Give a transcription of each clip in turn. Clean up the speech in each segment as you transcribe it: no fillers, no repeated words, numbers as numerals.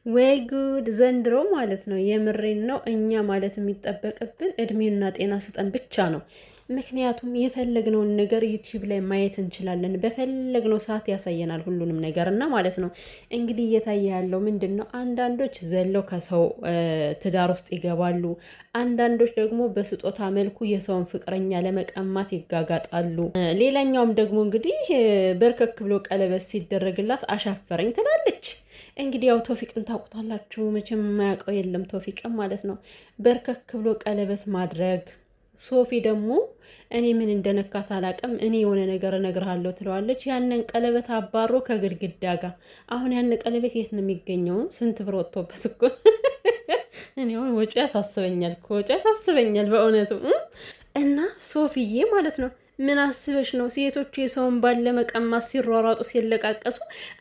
ወይ ጉድ! ዘንድሮ ማለት ነው የምሬን ነው። እኛ ማለት የሚጠበቅብን እድሜና ጤና ስጠን ብቻ ነው። ምክንያቱም የፈለግነውን ነገር ዩቲዩብ ላይ ማየት እንችላለን። በፈለግነው ሰዓት ያሳየናል ሁሉንም ነገር እና ማለት ነው። እንግዲህ እየታየ ያለው ምንድን ነው? አንዳንዶች ዘለው ከሰው ትዳር ውስጥ ይገባሉ። አንዳንዶች ደግሞ በስጦታ መልኩ የሰውን ፍቅረኛ ለመቀማት ይጋጋጣሉ። ሌላኛውም ደግሞ እንግዲህ በርከክ ብሎ ቀለበት ሲደረግላት አሻፈረኝ ትላለች። እንግዲህ ያው ቶፊቅን ታውቁታላችሁ መቼም የማያውቀው የለም። ቶፊቅን ማለት ነው በርከክ ብሎ ቀለበት ማድረግ። ሶፊ ደግሞ እኔ ምን እንደነካት አላውቅም፣ እኔ የሆነ ነገር እነግርሃለሁ ትለዋለች። ያንን ቀለበት አባሮ ከግድግዳ ጋር። አሁን ያን ቀለበት የት ነው የሚገኘው? ስንት ብር ወጥቶበት እኮ እኔ አሁን ወጪ ያሳስበኛል፣ ወጪ ያሳስበኛል በእውነቱ። እና ሶፊዬ ማለት ነው ምን አስበሽ ነው ሴቶቹ የሰውን ባል ለመቀማት ሲሯሯጡ ሲለቃቀሱ፣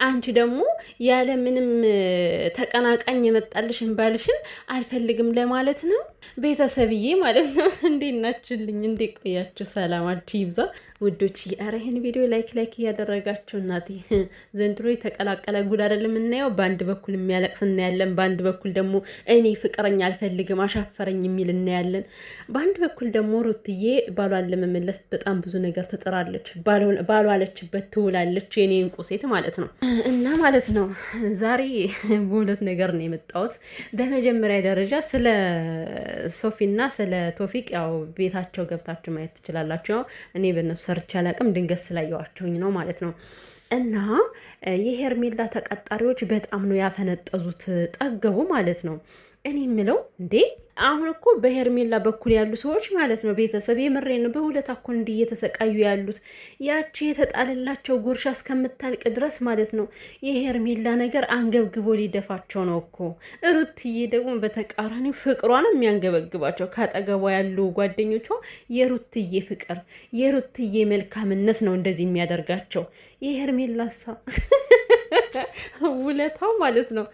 አንቺ ደግሞ ያለ ምንም ተቀናቃኝ የመጣልሽን ባልሽን አልፈልግም ለማለት ነው? ቤተሰብዬ ማለት ነው እንዴት ናችሁልኝ? እንዴት ቆያችሁ? ሰላማችሁ ይብዛ ውዶች። ኧረ ይህን ቪዲዮ ላይክ እያደረጋችሁ እናቴ። ዘንድሮ የተቀላቀለ ጉድ አይደለም የምናየው። በአንድ በኩል የሚያለቅስ እናያለን፣ በአንድ በኩል ደግሞ እኔ ፍቅረኛ አልፈልግም አሻፈረኝ የሚል እናያለን። በአንድ በኩል ደግሞ ሩትዬ ባሏን ለመመለስ በጣም ብዙ ነገር ትጥራለች፣ ባሏለችበት ትውላለች። የኔ እንቁ ሴት ማለት ነው። እና ማለት ነው ዛሬ በሁለት ነገር ነው የመጣሁት። በመጀመሪያ ደረጃ ስለ ሶፊና ስለ ቶፊቅ ያው ቤታቸው ገብታችሁ ማየት ትችላላችሁ። ያው እኔ በእነሱ ሰርቼ አላቅም፣ ድንገት ስላየዋቸውኝ ነው ማለት ነው። እና የሄርሜላ ተቀጣሪዎች በጣም ነው ያፈነጠዙት፣ ጠገቡ ማለት ነው። እኔ የምለው እንዴ አሁን እኮ በሄርሜላ በኩል ያሉ ሰዎች ማለት ነው ቤተሰብ የምሬ ነው በሁለት አኮን እንዲህ እየተሰቃዩ ያሉት ያቺ የተጣለላቸው ጉርሻ እስከምታልቅ ድረስ ማለት ነው። የሄርሜላ ነገር አንገብግቦ ሊደፋቸው ነው እኮ። ሩትዬ ደግሞ በተቃራኒው ፍቅሯ ነው የሚያንገበግባቸው። ካጠገቧ ያሉ ጓደኞቿ የሩትዬ ፍቅር የሩትዬ መልካምነት ነው እንደዚህ የሚያደርጋቸው። የሄርሜላሳ ውለታው ማለት ነው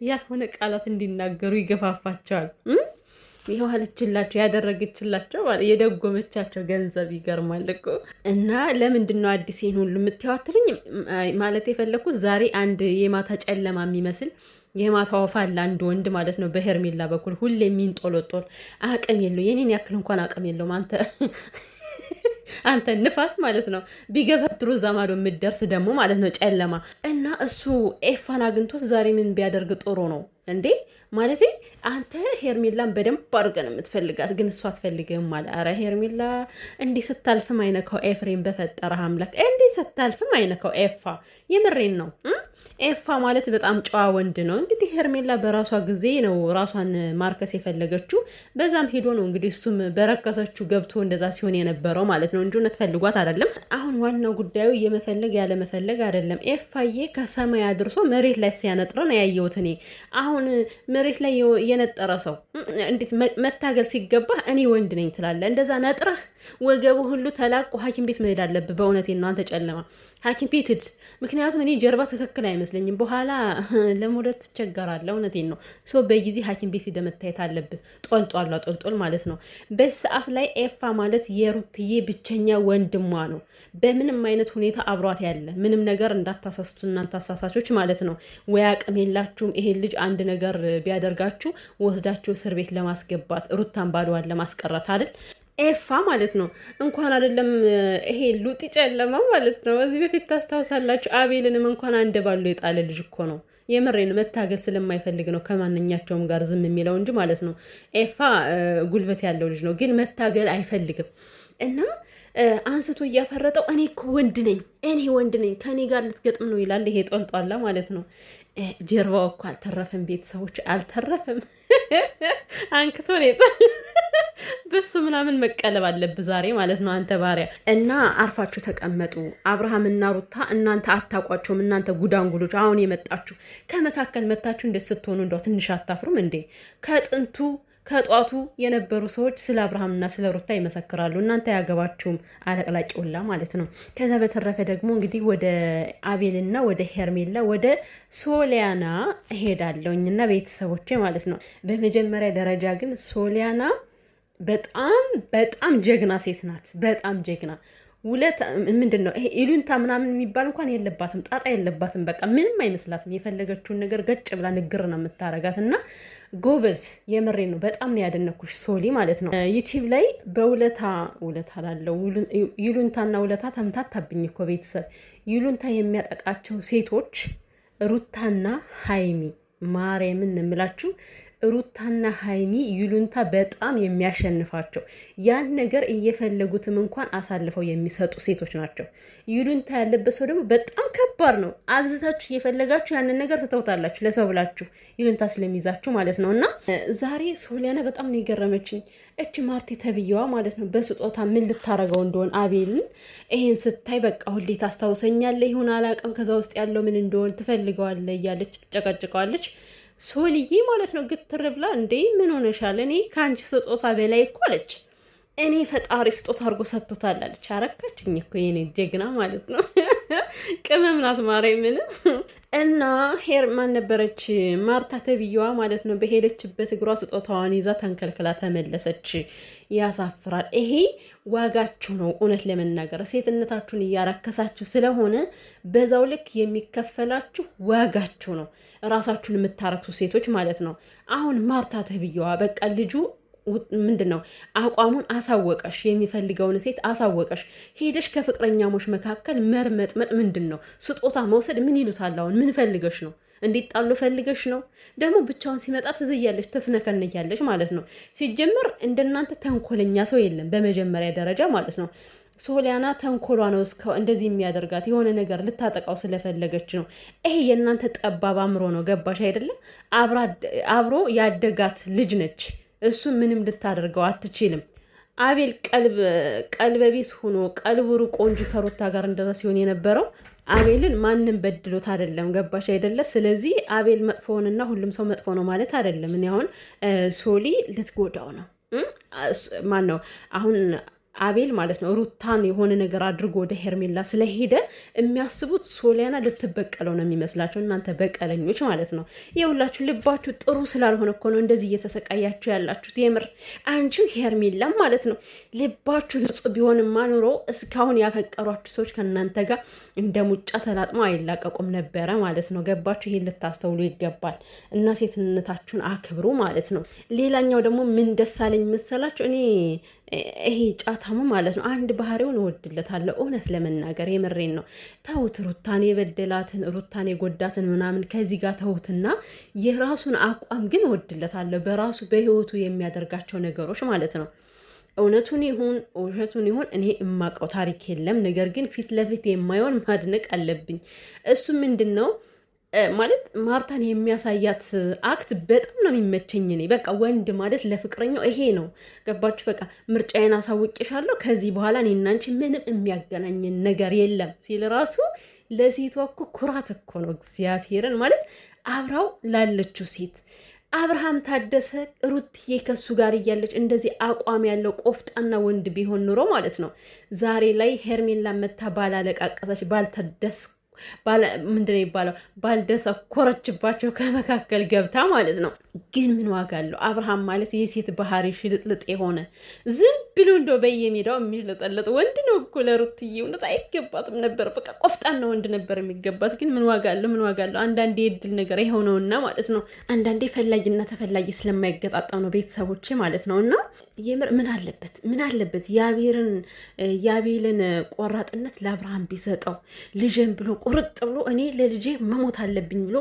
ያልሆነ ቃላት እንዲናገሩ ይገፋፋቸዋል። የዋለችላቸው ያደረገችላቸው የደጎመቻቸው ገንዘብ ይገርማል እኮ። እና ለምንድን ነው አዲስ ይሄን ሁሉ የምትያዋትሉኝ? ማለት የፈለኩት ዛሬ አንድ የማታ ጨለማ የሚመስል የማታ ወፍ አለ፣ አንድ ወንድ ማለት ነው በሄርሜላ በኩል ሁሌ የሚንጦለጦል አቅም የለው፣ የኔን ያክል እንኳን አቅም የለውም። አንተ ንፋስ ማለት ነው ቢገፈትሩ ዛማዶ የምትደርስ ደግሞ ማለት ነው ጨለማ። እና እሱ ኤፋን አግኝቶት ዛሬ ምን ቢያደርግ ጥሩ ነው እንዴ? ማለቴ አንተ ሄርሜላን በደንብ አድርገህ ነው የምትፈልጋት፣ ግን እሷ አትፈልግህም አለ። አረ ሄርሜላ እንዲህ ስታልፍም አይነካው ኤፍሬም በፈጠረህ አምላክ፣ እንዲህ ስታልፍም አይነካው ኤፋ። የምሬን ነው። ኤፋ ማለት በጣም ጨዋ ወንድ ነው። እንግዲህ ሄርሜላ በራሷ ጊዜ ነው ራሷን ማርከስ የፈለገችው። በዛም ሄዶ ነው እንግዲህ እሱም በረከሰችው ገብቶ እንደዛ ሲሆን የነበረው ማለት ነው እንጂ እውነት ፈልጓት አይደለም። አሁን ዋናው ጉዳዩ የመፈለግ ያለመፈለግ አይደለም። ኤፋዬ ከሰማይ አድርሶ መሬት ላይ ሲያነጥረ ነው ያየሁት እኔ። አሁን መሬት ላይ የነጠረ ሰው እንዴት መታገል ሲገባ እኔ ወንድ ነኝ ትላለህ? እንደዛ ነጥረህ ወገቡ ሁሉ ተላቆ ሐኪም ቤት መሄድ አለብህ። በእውነቴን ነው። አንተ ጨለማ ሐኪም ቤት ሂድ። ምክንያቱም እኔ ጀርባ ትክክል አይመስለኝም። በኋላ ለመውለድ ትቸገራለህ። እውነቴን ነው። በጊዜ ሐኪም ቤት ሂደህ መታየት አለብህ። ጦልጦል ማለት ነው። በሰዓት ላይ ኤፋ ማለት የሩትዬ ብቸኛ ወንድሟ ነው። በምንም አይነት ሁኔታ አብሯት ያለ ምንም ነገር እንዳታሳስቱ እናንተ አሳሳቾች ማለት ነው። ወይ አቅም የላችሁም። ይሄን ልጅ አንድ ነገር ቢያደርጋችሁ ወስዳችሁ እስር ቤት ለማስገባት ሩታን ባሏን ለማስቀረት አይደል? ኤፋ ማለት ነው። እንኳን አይደለም ይሄ ሉጢ ጨለማ ማለት ነው። በዚህ በፊት ታስታውሳላችሁ፣ አቤልንም እንኳን አንድ ባሉ የጣለ ልጅ እኮ ነው። የምሬን መታገል ስለማይፈልግ ነው ከማንኛቸውም ጋር ዝም የሚለው እንጂ ማለት ነው። ኤፋ ጉልበት ያለው ልጅ ነው፣ ግን መታገል አይፈልግም። እና አንስቶ እያፈረጠው እኔ እኮ ወንድ ነኝ ከኔ ጋር ልትገጥም ነው ይላል። ይሄ ጦልጧላ ማለት ነው። ጀርባው እኮ አልተረፈም፣ ቤተሰቦች አልተረፈም። አንክቶ ነው የጣል። በሱ ምናምን መቀለብ አለብ ዛሬ ማለት ነው። አንተ ባሪያ እና አርፋችሁ ተቀመጡ። አብርሃምና ሩታ እናንተ አታቋቸውም። እናንተ ጉዳንጉሎች አሁን የመጣችሁ ከመካከል መታችሁ እንደ ስትሆኑ እንደው ትንሽ አታፍሩም እንዴ? ከጧቱ የነበሩ ሰዎች ስለ አብርሃምና ስለ ሩታ ይመሰክራሉ። እናንተ ያገባችሁም አለቅላጭውላ ማለት ነው። ከዛ በተረፈ ደግሞ እንግዲህ ወደ አቤልና ወደ ሄርሜላ ወደ ሶሊያና ሄዳለሁኝና ቤተሰቦቼ ማለት ነው። በመጀመሪያ ደረጃ ግን ሶሊያና በጣም ጀግና ሴት ናት። በጣም ጀግና ውለት ምንድን ነው ይሄ ይሉንታ ምናምን የሚባል እንኳን የለባትም፣ ጣጣ የለባትም። በቃ ምንም አይመስላትም። የፈለገችውን ነገር ገጭ ብላ ንግር ነው የምታረጋት። እና ጎበዝ፣ የምሬ ነው። በጣም ነው ያደነኩሽ ሶሊ ማለት ነው። ዩቲዩብ ላይ በውለታ ላለው ይሉንታና ውለታ ተምታታብኝ እኮ ቤተሰብ። ይሉንታ የሚያጠቃቸው ሴቶች ሩታና ሀይሚ ማርያምን እንምላችሁ ሩታና ሀይሚ ይሉንታ በጣም የሚያሸንፋቸው ያን ነገር እየፈለጉትም እንኳን አሳልፈው የሚሰጡ ሴቶች ናቸው። ይሉንታ ያለበት ሰው ደግሞ በጣም ከባድ ነው። አብዝታችሁ እየፈለጋችሁ ያንን ነገር ትተውታላችሁ፣ ለሰው ብላችሁ ይሉንታ ስለሚይዛችሁ ማለት ነው። እና ዛሬ ሶሊያና በጣም ነው የገረመችኝ። እች ማርቴ ተብዬዋ ማለት ነው በስጦታ ምን ልታረገው እንደሆን አቤልን ይሄን ስታይ በቃ ሁሌ ታስታውሰኛለህ ይሁን አላውቅም፣ ከዛ ውስጥ ያለው ምን እንደሆን ትፈልገዋለህ እያለች ትጨቀጭቀዋለች። ሶልዬ ማለት ነው ግትር ብላ እንዴ ምን ሆነሻል? እኔ ከአንቺ ስጦታ በላይ እኮ አለች። እኔ ፈጣሪ ስጦታ አድርጎ ሰጥቶታል አለች። አረካችኝ እኮ የኔ ጀግና ማለት ነው። ቅመም ናት ማርያምን። እና ሄርማን ነበረች ማርታ ተብዬዋ ማለት ነው በሄደችበት እግሯ ስጦታዋን ይዛ ተንከልክላ ተመለሰች። ያሳፍራል። ይሄ ዋጋችሁ ነው። እውነት ለመናገር ሴትነታችሁን እያረከሳችሁ ስለሆነ በዛው ልክ የሚከፈላችሁ ዋጋችሁ ነው። ራሳችሁን የምታረክሱ ሴቶች ማለት ነው። አሁን ማርታ ተብዬዋ በቃ ልጁ ምንድን ነው አቋሙን አሳወቀሽ፣ የሚፈልገውን ሴት አሳወቀሽ። ሄደሽ ከፍቅረኛሞች መካከል መርመጥመጥ ምንድን ነው? ስጦታ መውሰድ ምን ይሉታል? አሁን ምን ፈልገሽ ነው? እንዲጣሉ ፈልገሽ ነው? ደግሞ ብቻውን ሲመጣ ትዝያለሽ፣ ትፍነከነያለሽ ማለት ነው። ሲጀምር እንደናንተ ተንኮለኛ ሰው የለም በመጀመሪያ ደረጃ ማለት ነው። ሶሊያና ተንኮሏ ነው እንደዚህ የሚያደርጋት፣ የሆነ ነገር ልታጠቃው ስለፈለገች ነው። ይሄ የእናንተ ጠባብ አእምሮ ነው። ገባሽ አይደለም? አብሮ ያደጋት ልጅ ነች። እሱ ምንም ልታደርገው አትችልም። አቤል ቀልበቢስ ሆኖ ቀልቡ ርቆ እንጂ ከሩታ ጋር እንደዛ ሲሆን የነበረው አቤልን ማንም በድሎት አይደለም። ገባሽ አይደለ? ስለዚህ አቤል መጥፎውንና ሁሉም ሰው መጥፎ ነው ማለት አይደለም። እኔ አሁን ሶሊ ልትጎዳው ነው። ማን ነው አሁን አቤል ማለት ነው ሩታን የሆነ ነገር አድርጎ ወደ ሄርሜላ ስለሄደ የሚያስቡት ሶሊያና ልትበቀለው ነው የሚመስላቸው። እናንተ በቀለኞች ማለት ነው። የሁላችሁ ልባችሁ ጥሩ ስላልሆነ እኮ ነው እንደዚህ እየተሰቃያችሁ ያላችሁት። የምር አንቺ ሄርሜላም ማለት ነው ልባችሁ ንጹህ ቢሆንማ ኑሮ እስካሁን ያፈቀሯችሁ ሰዎች ከእናንተ ጋር እንደ ሙጫ ተላጥመው አይላቀቁም ነበረ ማለት ነው። ገባችሁ? ይሄን ልታስተውሉ ይገባል። እና ሴትነታችሁን አክብሩ ማለት ነው። ሌላኛው ደግሞ ምን ደስ አለኝ መሰላችሁ? እኔ ይሄ ጫታሙ ማለት ነው አንድ ባህሪውን እወድለታለሁ። እውነት ለመናገር የምሬን ነው። ተውት፣ ሩታን የበደላትን ሩታን የጎዳትን ምናምን ከዚህ ጋር ተውትና የራሱን አቋም ግን እወድለታለሁ። በራሱ በህይወቱ የሚያደርጋቸው ነገሮች ማለት ነው። እውነቱን ይሁን ውሸቱን ይሁን እኔ እማቀው ታሪክ የለም። ነገር ግን ፊት ለፊት የማይሆን ማድነቅ አለብኝ። እሱ ምንድን ነው ማለት ማርታን የሚያሳያት አክት በጣም ነው የሚመቸኝ። እኔ በቃ ወንድ ማለት ለፍቅረኛው ይሄ ነው። ገባችሁ? በቃ ምርጫዬን አሳውቅሻለሁ፣ ከዚህ በኋላ እኔ እና አንቺ ምንም የሚያገናኝን ነገር የለም ሲል ራሱ ለሴቷ እኮ ኩራት እኮ ነው። እግዚአብሔርን ማለት አብራው ላለችው ሴት አብርሃም ታደሰ ሩትዬ ከሱ ጋር እያለች እንደዚህ አቋም ያለው ቆፍጣና ወንድ ቢሆን ኑሮ ማለት ነው ዛሬ ላይ ሄርሜላ መታ ባላለቃቀሰች ባልተደስ ምንድነው ይባለው ባልደሰኮረችባቸው ከመካከል ገብታ ማለት ነው። ግን ምን ዋጋ አለው? አብርሃም ማለት የሴት ባህሪ ሽልጥልጥ የሆነ ዝም ብሎ እንደው በየሜዳው የሚሽለጠለጥ ወንድ ነው እኮ። ለሩትዬ እውነት አይገባትም ነበር። በቃ ቆፍጣና ወንድ ነበር የሚገባት። ግን ምን ዋጋ አለው? ምን ዋጋ አለው? አንዳንዴ የድል ነገር የሆነውና ማለት ነው። አንዳንዴ ፈላጊና ተፈላጊ ስለማይገጣጠም ነው ቤተሰቦች ማለት ነው። እና የምር ምን አለበት የአቤልን ቆራጥነት ለአብርሃም ቢሰጠው ልጅን ብሎ ቁርጥ ብሎ እኔ ለልጄ መሞት አለብኝ ብሎ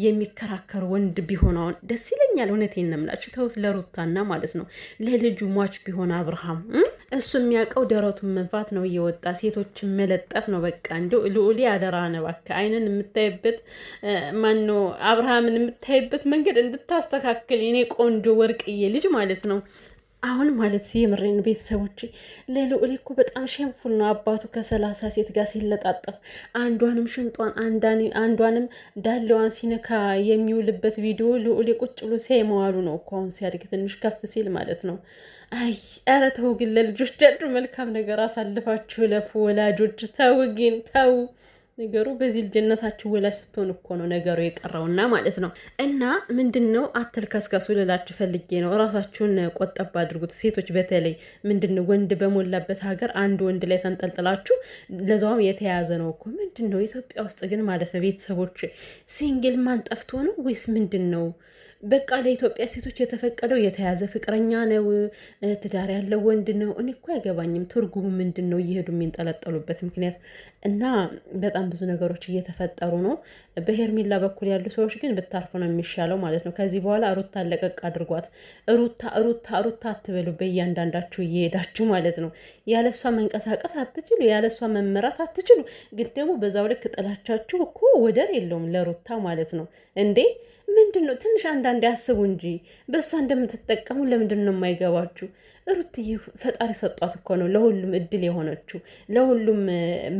የሚከራከር ወንድ ቢሆነውን ደስ ይለኛል። እውነቴን ነው የምላችሁ። ተውት፣ ለሩታና ማለት ነው ለልጁ ሟች ቢሆን አብርሃም እሱ የሚያውቀው ደረቱን መንፋት ነው፣ እየወጣ ሴቶችን መለጠፍ ነው። በቃ እንደው ልዑሌ አደራ ነው እባክህ አይንን የምታይበት ማነው አብርሃምን የምታይበት መንገድ እንድታስተካክል የኔ ቆንጆ ወርቅዬ ልጅ ማለት ነው። አሁን ማለት የምሬን ቤተሰቦች ለልዑል እኮ በጣም ሸንፉል ነው። አባቱ ከ30 ሴት ጋር ሲለጣጠፍ አንዷንም ሽንጧን አንዷንም ዳሌዋን ሲነካ የሚውልበት ቪዲዮ ልዑል ቁጭ ብሎ ሲያይ መዋሉ ነው እኮ አሁን ሲያድግ ትንሽ ከፍ ሲል ማለት ነው። አይ ኧረ ተው ግን ለልጆች ደዱ መልካም ነገር አሳልፋችሁ ለፉ ወላጆች። ተው ግን ተው ነገሩ በዚህ ልጅነታችሁ ወላጅ ስትሆን እኮ ነው ነገሩ የቀረውና ማለት ነው። እና ምንድነው አትልከስከሱ ልላችሁ ፈልጌ ነው። ራሳችሁን ቆጠብ አድርጉት ሴቶች በተለይ ምንድነው ወንድ በሞላበት ሀገር አንድ ወንድ ላይ ተንጠልጥላችሁ ለዛውም የተያዘ ነው እኮ ምንድነው ኢትዮጵያ ውስጥ ግን ማለት ነው ቤተሰቦች ሲንግል ማን ጠፍቶ ነው ወይስ ምንድነው? በቃ ለኢትዮጵያ ሴቶች የተፈቀደው የተያዘ ፍቅረኛ ነው ትዳር ያለው ወንድ ነው። እኔ እኮ አይገባኝም ትርጉሙ ምንድን ነው እየሄዱ የሚንጠለጠሉበት ምክንያት እና በጣም ብዙ ነገሮች እየተፈጠሩ ነው። በሄርሜላ በኩል ያሉ ሰዎች ግን ብታርፉ ነው የሚሻለው ማለት ነው። ከዚህ በኋላ ሩታ ለቀቅ አድርጓት። ሩታ ሩታ ሩታ አትበሉ በእያንዳንዳችሁ እየሄዳችሁ ማለት ነው። ያለሷ መንቀሳቀስ አትችሉ፣ ያለሷ መመራት አትችሉ። ግን ደግሞ በዛው ልክ ጥላቻችሁ እኮ ወደር የለውም ለሩታ ማለት ነው እንዴ ምንድን ነው? ትንሽ አንዳንድ ያስቡ እንጂ በእሷ እንደምትጠቀሙ ለምንድን ነው የማይገባችሁ? ሩትዬ ፈጣሪ ሰጧት እኮ ነው ለሁሉም እድል የሆነችው፣ ለሁሉም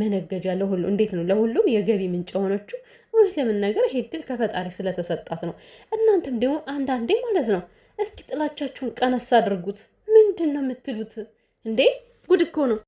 መነገጃ፣ ለሁሉም እንዴት ነው ለሁሉም የገቢ ምንጭ የሆነችው። እውነት ለመናገር ይሄ እድል ከፈጣሪ ስለተሰጣት ነው። እናንተም ደግሞ አንዳንዴ ማለት ነው እስኪ ጥላቻችሁን ቀነስ አድርጉት። ምንድን ነው የምትሉት እንዴ? ጉድ እኮ ነው።